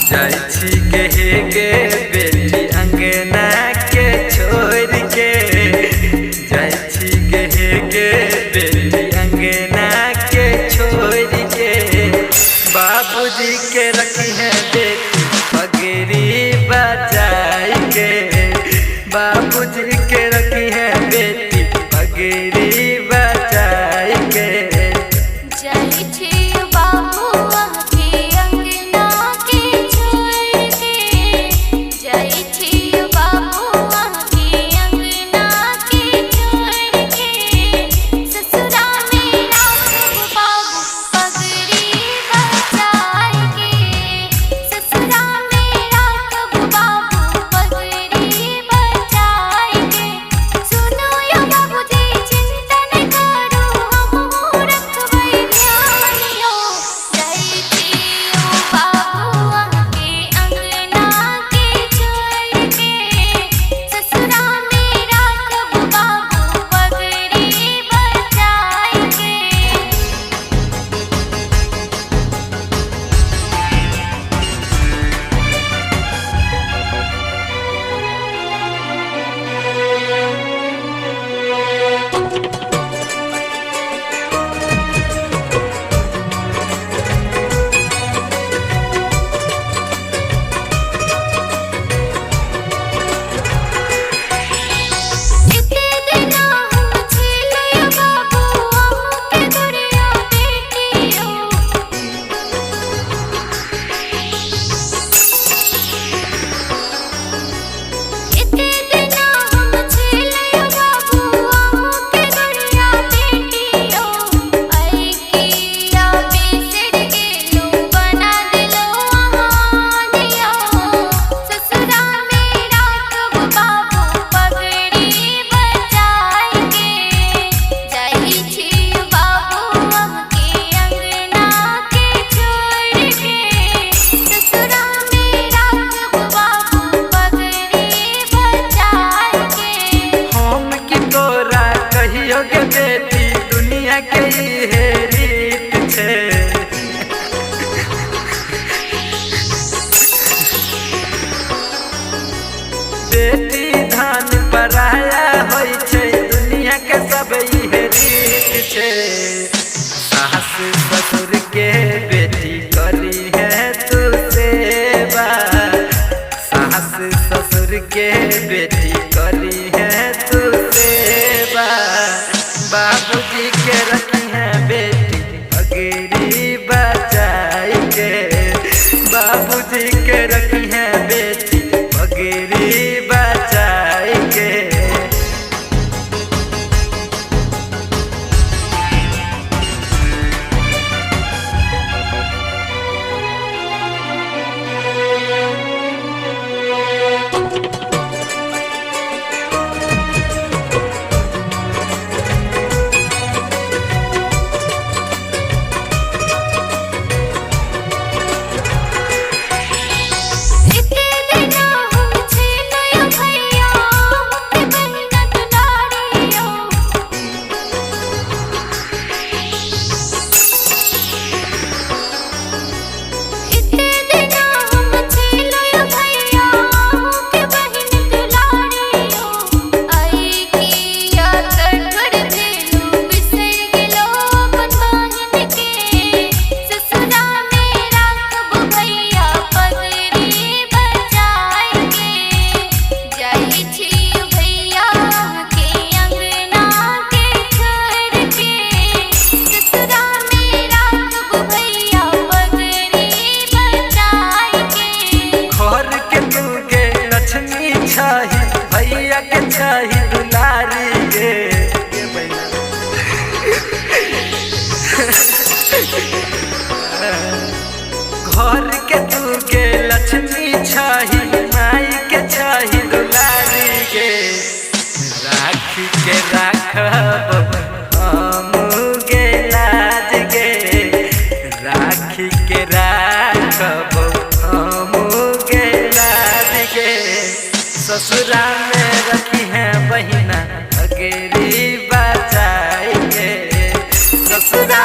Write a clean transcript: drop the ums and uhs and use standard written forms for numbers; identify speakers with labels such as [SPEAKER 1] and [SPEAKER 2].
[SPEAKER 1] जाइछी कहे के बेटी अंगना के छोड़ के, जाइछी कहे के बेटी अंगना के छोड़ के, बाबूजी के रखी है बेटी पगड़ी बजाई के, बाबूजी के रखी है बेटी पगड़ी बजाई के। बेटी दुनिया के है रीत छे, बेटी धान पराया होई छे, दुनिया के सब है रीत छे। सास ससुर के बेटी करी है तू सेवा, सास ससुर के बेटी करी है तू सेवा, बाबूजी के रखी है बेटी पगड़ी बजाई के, बाबूजी के रखी है बेटी पगड़ी बजाई के। भैया के चाही दुलारी गे, घर के तू के लक्ष्मी चाही, माई के चाही दुलारी गे, राखी के राखब हम गे लाज गे, राखी के राखब हम गे लाज गे। ससुरा में रखी है बहिना पगड़ी बजाई के, ससुरा